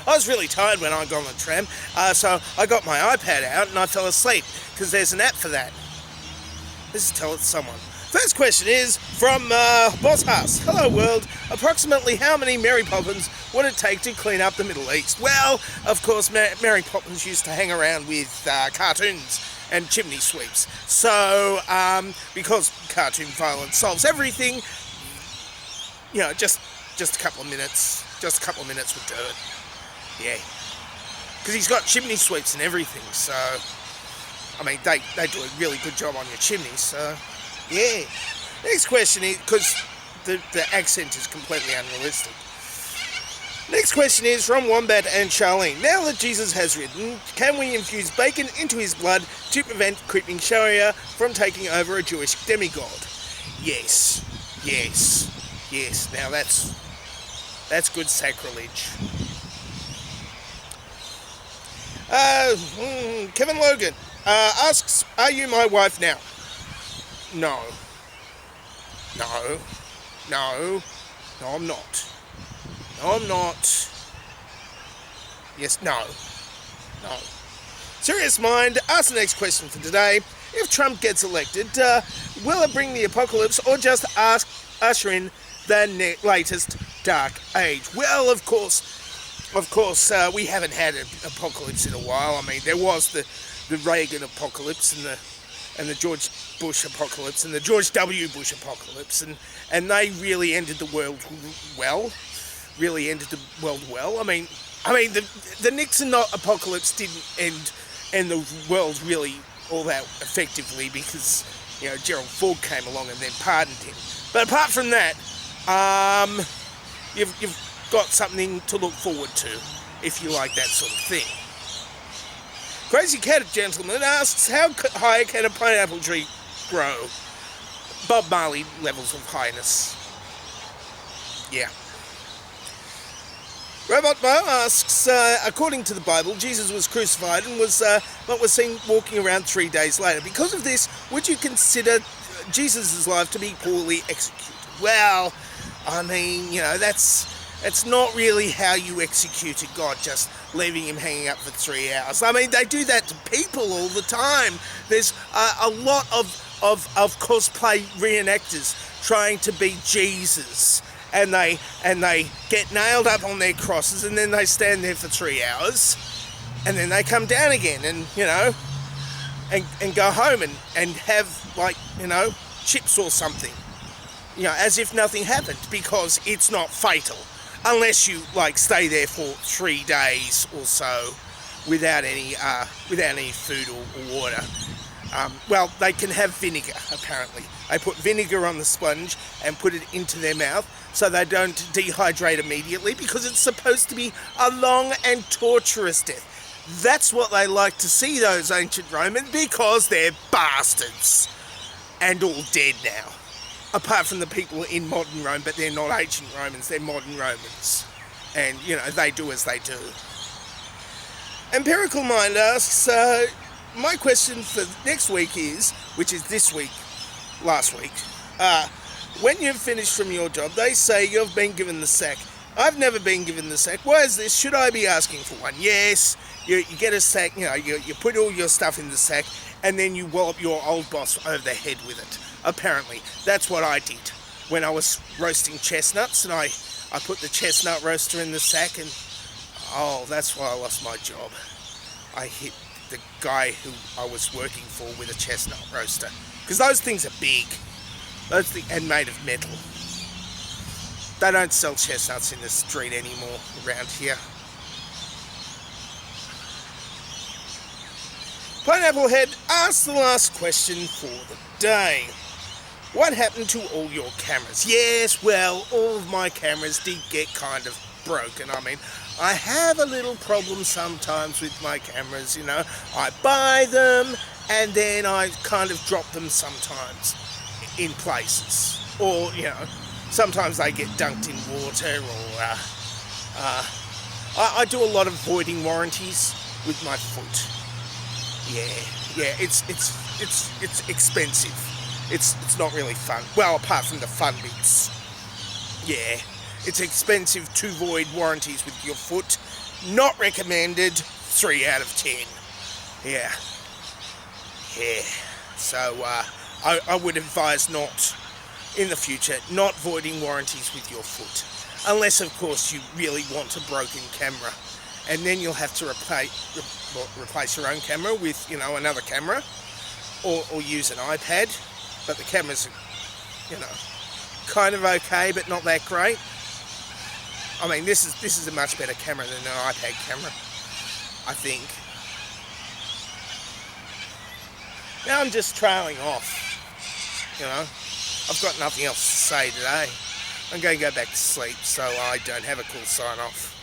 I was really tired when I got on the tram, so I got my iPad out and I fell asleep, because there's an app for that. Let's just tell it to someone. First question is from Boss Huss. Hello world, approximately how many Mary Poppins would it take to clean up the Middle East? Well, of course, Mary Poppins used to hang around with cartoons and chimney sweeps. So, because cartoon violence solves everything, you know, just a couple of minutes would do it. Yeah. Because he's got chimney sweeps and everything, so, I mean, they do a really good job on your chimneys, so, yeah. Next question is, because the accent is completely unrealistic. Next question is from Wombat and Charlene. Now that Jesus has risen, can we infuse bacon into his blood to prevent creeping Sharia from taking over a Jewish demigod? Yes. Now that's good sacrilege. Kevin Logan asks, are you my wife now? No, I'm not. Yes, no. Serious Mind asks the next question for today. If Trump gets elected, will it bring the apocalypse or just usher in the latest dark age? Well, of course, we haven't had an apocalypse in a while. I mean, there was the Reagan apocalypse and the George Bush apocalypse and the George W. Bush apocalypse, and they really ended the world well. I mean, the Nixon apocalypse didn't end the world really all that effectively, because, you know, Gerald Ford came along and then pardoned him. But apart from that, you've got something to look forward to if you like that sort of thing. Crazy Cat Gentleman asks, how high can a pineapple tree grow? Bob Marley levels of highness. Yeah. Robot Bo asks, according to the Bible, Jesus was crucified and was seen walking around 3 days later. Because of this, would you consider Jesus' life to be poorly executed? Well, I mean, you know, it's not really how you executed God, just leaving him hanging up for 3 hours. I mean, they do that to people all the time. There's a lot of cosplay reenactors trying to be Jesus. And they get nailed up on their crosses, and then they stand there for 3 hours, and then they come down again, and, you know, and go home and have, like, you know, chips or something, you know, as if nothing happened, because it's not fatal, unless you, like, stay there for 3 days or so without any food or water. Well, they can have vinegar, apparently. They put vinegar on the sponge and put it into their mouth so they don't dehydrate immediately, because it's supposed to be a long and torturous death. That's what they like to see, those ancient Romans, because they're bastards and all dead now. Apart from the people in modern Rome, but they're not ancient Romans, they're modern Romans. And, you know, they do as they do. Empirical Mind asks, my question for next week is, which is this week, last week, when you've finished from your job, they say you've been given the sack. I've never been given the sack. Why is this? Should I be asking for one? Yes, you get a sack, you know, you put all your stuff in the sack, and then you wallop your old boss over the head with it. Apparently, that's what I did when I was roasting chestnuts, and I put the chestnut roaster in the sack, and, oh, that's why I lost my job. I hit the guy who I was working for with a chestnut roaster, because those things are big, and made of metal. They don't sell chestnuts in the street anymore around here. Pineapple Head asks the last question for the day. What happened to all your cameras? Yes, well, all of my cameras did get kind of broken. I mean, I have a little problem sometimes with my cameras, you know. I buy them and then I kind of drop them sometimes in places. Or, you know, sometimes they get dunked in water, or I do a lot of voiding warranties with my foot. Yeah, it's expensive. It's not really fun. Well, apart from the fun bits. Yeah, it's expensive to void warranties with your foot. Not recommended. 3 out of 10. Yeah. So I would advise not, in the future, not voiding warranties with your foot. Unless, of course, you really want a broken camera. And then you'll have to replace your own camera with, another camera. Or use an iPad. But the camera's, kind of okay, but not that great. I mean, this is a much better camera than an iPad camera, I think. Now I'm just trailing off, I've got nothing else to say today. I'm going to go back to sleep, so I don't have a cool sign off.